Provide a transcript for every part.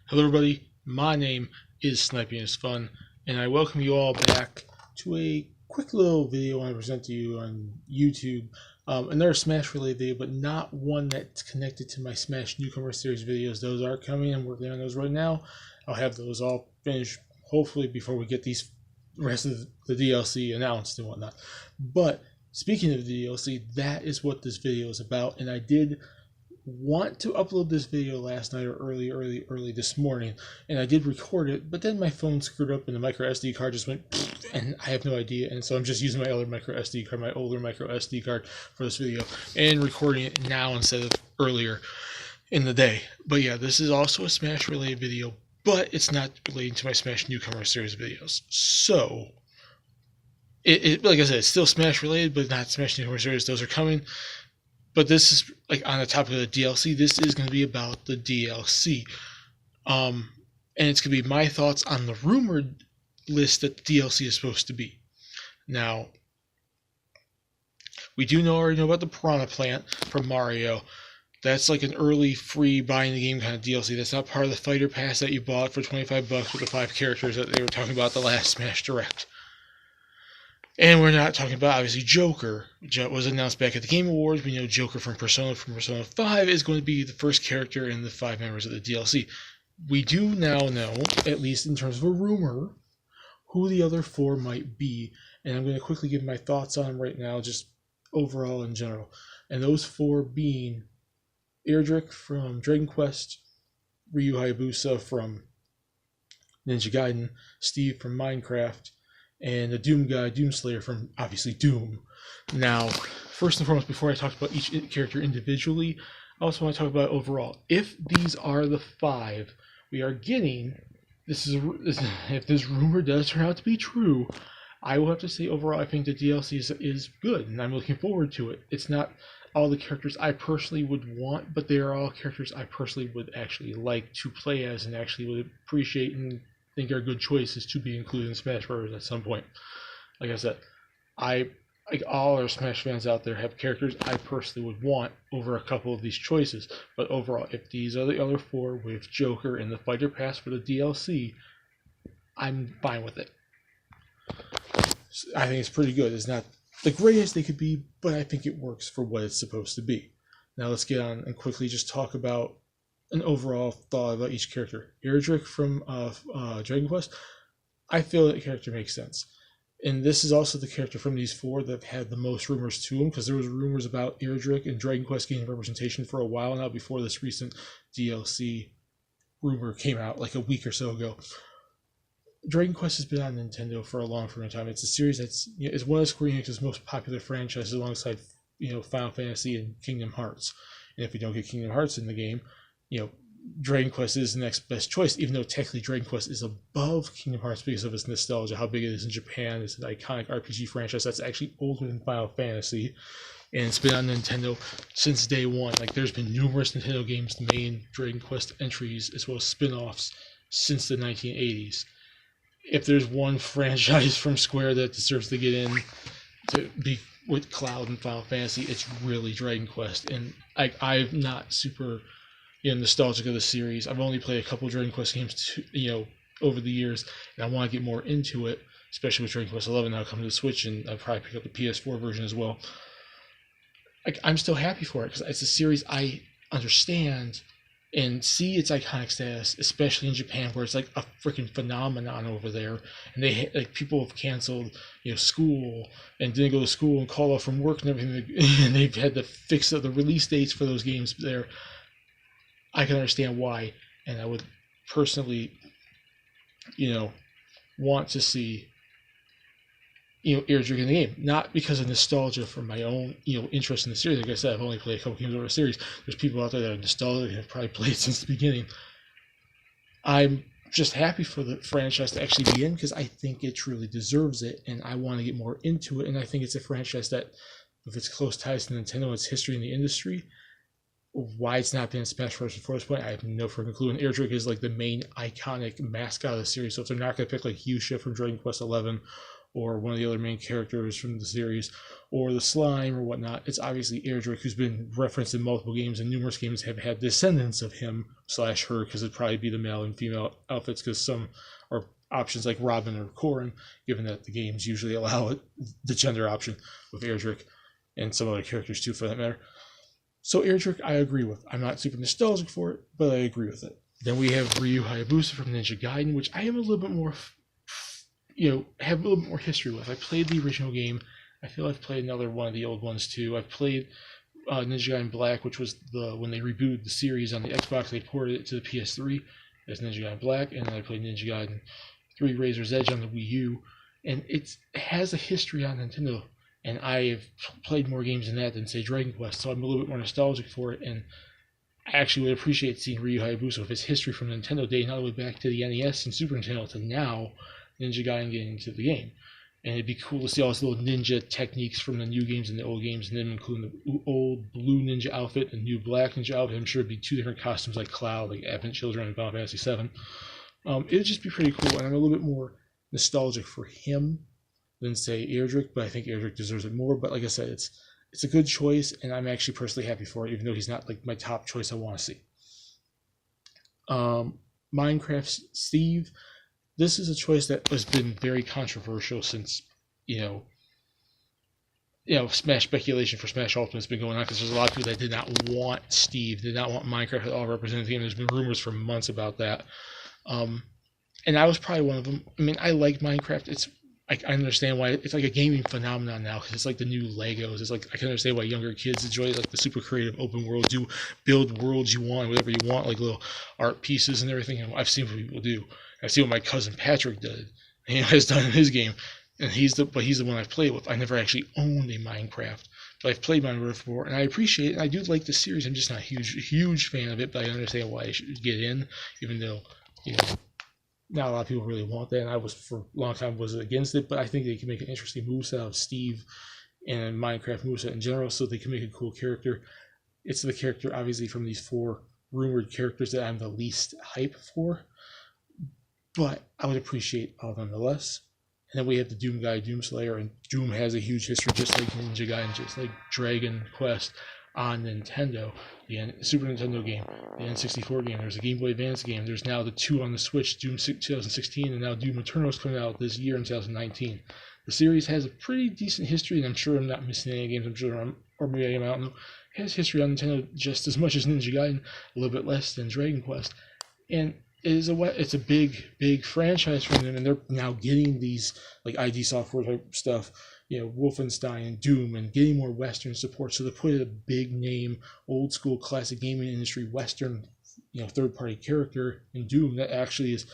Hello everybody, my name is Sniping is Fun, and I welcome you all back to a quick little video I want to present to you on YouTube. Another Smash related video, but not one that's connected to my Smash Newcomer Series videos. Those are coming, I'm working on those right now. I'll have those all finished, hopefully, before we get these rest of the DLC announced and whatnot. But speaking of the DLC, that is what this video is about, and I did want to upload this video last night or early this morning, and I did record it, but then my phone screwed up and the micro SD card just went and I have no idea, and so I'm just using my other micro SD card, my older micro SD card, for this video and recording it now instead of earlier in the day. But yeah, this is also a Smash related video, but it's not relating to my Smash Newcomer Series videos. So it like I said, it's still Smash related, but not Smash Newcomer Series. Those are coming. But this is like on the topic of the DLC. This is going to be about the DLC, and it's going to be my thoughts on the rumored list that the DLC is supposed to be. Now, we already know about the Piranha Plant from Mario. That's like an early free buying the game kind of DLC. That's not part of the Fighter Pass that you bought for $25 with the 5 characters that they were talking about the last Smash Direct. And we're not talking about, obviously, Joker. Was announced back at the Game Awards. We know Joker from Persona 5 is going to be the first character in the 5 members of the DLC. We do now know, at least in terms of a rumor, who the other 4 might be. And I'm going to quickly give my thoughts on them right now, just overall in general. And those 4 being Erdrick from Dragon Quest, Ryu Hayabusa from Ninja Gaiden, Steve from Minecraft, and the Doom guy, Doomslayer from, obviously, Doom. Now, first and foremost, before I talk about each character individually, I also want to talk about overall. If these are the 5 we are getting, if this rumor does turn out to be true, I will have to say overall I think the DLC is good, and I'm looking forward to it. It's not all the characters I personally would want, but they are all characters I personally would actually like to play as and actually would appreciate and think are good choices to be included in Smash Bros. At some point. Like I said, like all our Smash fans out there have characters I personally would want over a couple of these choices. But overall, if these are the other 4 with Joker and the Fighter Pass for the DLC, I'm fine with it. I think it's pretty good. It's not the greatest they could be, but I think it works for what it's supposed to be. Now let's get on and quickly just talk about an overall thought about each character. Erdrick from Dragon Quest, I feel that character makes sense. And this is also the character from these 4 that had the most rumors to him, because there was rumors about Erdrick and Dragon Quest getting representation for a while now before this recent DLC rumor came out like a week or so ago. Dragon Quest has been on Nintendo for a long time. It's a series that's it's one of Square Enix's most popular franchises alongside Final Fantasy and Kingdom Hearts. And if we don't get Kingdom Hearts in the game, Dragon Quest is the next best choice, even though technically Dragon Quest is above Kingdom Hearts because of its nostalgia, how big it is in Japan. It's an iconic RPG franchise that's actually older than Final Fantasy, and it's been on Nintendo since day one. Like, there's been numerous Nintendo games, the main Dragon Quest entries, as well as spin-offs since the 1980s. If there's one franchise from Square that deserves to get in to be with Cloud and Final Fantasy, it's really Dragon Quest. And I'm not super nostalgic of the series. I've only played a couple of Dragon Quest games, over the years, and I want to get more into it, especially with Dragon Quest 11 now coming to the Switch, and I'll probably pick up the PS4 version as well. I'm still happy for it because it's a series I understand and see its iconic status, especially in Japan, where it's like a freaking phenomenon over there, and people have canceled school and didn't go to school and called off from work and everything, and they've had to fix the release dates for those games there. I can understand why, and I would personally, want to see, Erdrick in the game. Not because of nostalgia for my own, interest in the series. Like I said, I've only played a couple games over the series. There's people out there that are nostalgic and have probably played since the beginning. I'm just happy for the franchise to actually be in because I think it truly deserves it, and I want to get more into it. And I think it's a franchise that, with its close ties to Nintendo and its history in the industry, why it's not been in Smash Bros. Before this point, I have no freaking clue. And Erdrick is like the main iconic mascot of the series, so if they're not going to pick like Yusha from Dragon Quest 11 or one of the other main characters from the series, or the slime or whatnot. It's obviously Erdrick, who's been referenced in multiple games, and numerous games have had descendants of him / her, because it'd probably be the male and female outfits, because some are options like Robin or Corrin, given that the games usually allow it, the gender option with Erdrick, and some other characters too for that matter. So Erdrick, I agree with. I'm not super nostalgic for it, but I agree with it. Then we have Ryu Hayabusa from Ninja Gaiden, which I am a little bit more, have a little bit more history with. I played the original game. I feel I've played another one of the old ones too. I've played Ninja Gaiden Black, which was when they rebooted the series on the Xbox, they ported it to the PS3 as Ninja Gaiden Black, and then I played Ninja Gaiden 3 Razor's Edge on the Wii U, and it has a history on Nintendo, and I've played more games in that than, say, Dragon Quest, so I'm a little bit more nostalgic for it, and I actually would appreciate seeing Ryu Hayabusa with his history from Nintendo dating all the way back to the NES and Super Nintendo to now, Ninja Gaiden getting into the game. And it'd be cool to see all those little ninja techniques from the new games and the old games, and then including the old blue ninja outfit and new black ninja outfit. I'm sure it'd be 2 different costumes like Cloud, like Advent Children and Final Fantasy VII. It'd just be pretty cool, and I'm a little bit more nostalgic for him than, say, Erdrick, but I think Erdrick deserves it more. But like I said, it's a good choice, and I'm actually personally happy for it, even though he's not like my top choice I want to see. Minecraft Steve. This is a choice that has been very controversial since, Smash speculation for Smash Ultimate has been going on, because there's a lot of people that did not want Steve, did not want Minecraft at all represented in the game. There's been rumors for months about that. And I was probably one of them. I mean, I like Minecraft. I understand why it's like a gaming phenomenon now, because it's like the new Legos. It's like I can understand why younger kids enjoy like the super creative open world, do build worlds you want, whatever you want, like little art pieces and everything. And I've seen what people do. I see what my cousin Patrick did, has done in his game, and he's the one I've played with. I never actually owned a Minecraft, but I've played Minecraft before, and I appreciate it. And I do like the series. I'm just not a huge fan of it, but I understand why I should get in, even though not a lot of people really want that, and I was for a long time was against it. But I think they can make an interesting moveset out of Steve and Minecraft moveset in general, so they can make a cool character. It's the character obviously from these 4 rumored characters that I'm the least hype for, but I would appreciate all nonetheless. And then we have the Doom guy, Doomslayer, and Doom has a huge history, just like Ninja Gaiden, just like Dragon Quest on Nintendo, the Super Nintendo game, the N64 game. There's a Game Boy Advance game. There's now the 2 on the Switch, Doom 2016, and now Doom Eternal's coming out this year in 2019. The series has a pretty decent history, and I'm sure I'm not missing any games. I'm sure or maybe I am, I don't know. It has history on Nintendo just as much as Ninja Gaiden, a little bit less than Dragon Quest. And it's a big franchise for them, and they're now getting these like ID Software type stuff, Wolfenstein and Doom, and getting more Western support. So they put a big name, old school classic gaming industry Western, third party character in Doom that actually is,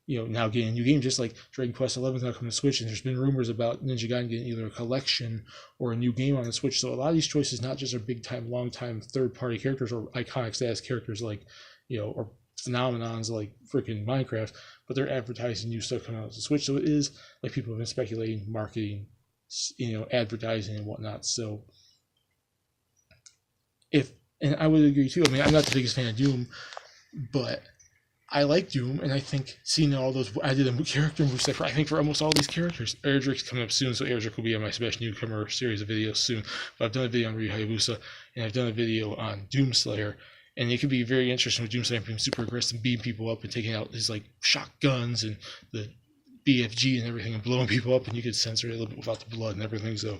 now getting a new game, just like Dragon Quest XI is now coming to Switch, and there's been rumors about Ninja Gaiden getting either a collection or a new game on the Switch. So a lot of these choices not just are big time, long time third party characters or iconic status characters like, or phenomenons like freaking Minecraft, but they're advertising new stuff coming out of the Switch. So it is like people have been speculating, marketing, advertising and whatnot. So and I would agree too. I mean, I'm not the biggest fan of Doom, but I like Doom, and I think seeing all those, I did a character moveset I think for almost all these characters. Erdrick's coming up soon, so Erdrick will be on my Smash Newcomer series of videos soon. But I've done a video on Ryu Hayabusa, and I've done a video on Doomslayer. And it could be very interesting with Doomslayer being super aggressive, beating people up and taking out his like shotguns and the BFG and everything and blowing people up, and you could censor it a little bit without the blood and everything. So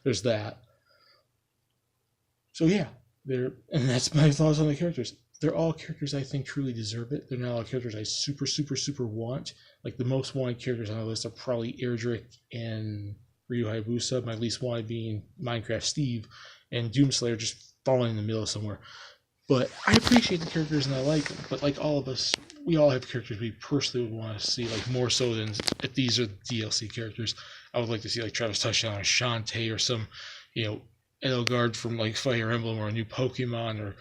there's that. So yeah, and that's my thoughts on the characters. They're all characters I think truly deserve it. They're not all characters I super want. Like the most wanted characters on the list are probably Erdrick and Ryu Hayabusa. My least wanted being Minecraft Steve, and Doomslayer just falling in the middle somewhere. But I appreciate the characters and I like them. But like all of us, we all have characters we personally would want to see, like more so than if these are DLC characters. I would like to see like Travis Touchdown or Shantae or some, Edelgard from like Fire Emblem or a new Pokemon, or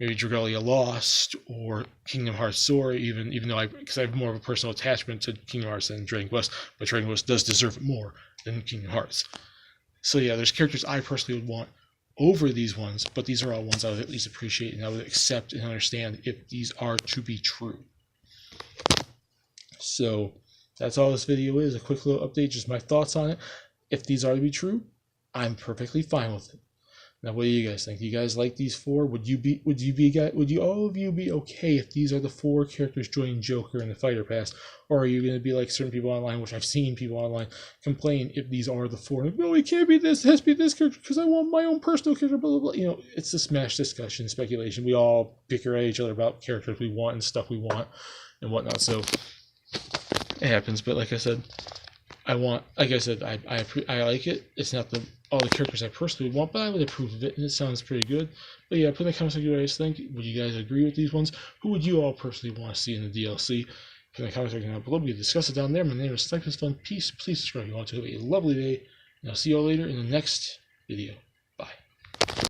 maybe Dragalia Lost or Kingdom Hearts Sora, even though because I have more of a personal attachment to Kingdom Hearts than Dragon Quest, but Dragon Quest does deserve it more than Kingdom Hearts. So yeah, there's characters I personally would want over these ones, but these are all ones I would at least appreciate and I would accept and understand if these are to be true. So That's all this video is, a quick little update, just my thoughts on it. If these are to be true, I'm perfectly fine with it. Now, what do you guys think? Do you guys like these 4? Would you all of you be okay if these are the 4 characters joining Joker in the Fighter Pass? Or are you going to be like certain people online, which I've seen people online complain if these are the 4? No, it can't be this, it has to be this character because I want my own personal character, blah, blah, blah. You know, it's a Smash discussion, speculation. We all bicker at each other about characters we want and stuff we want and whatnot. So it happens. But like I said, I like it. It's not all the characters I personally want, but I would approve of it, and it sounds pretty good. But yeah, put in the comments what you guys think. Would you guys agree with these ones? Who would you all personally want to see in the DLC? Put in the comments section down below. We can discuss it down there. My name is Snipers Fun. Peace. Please subscribe if you want to. Have a lovely day, and I'll see you all later in the next video. Bye.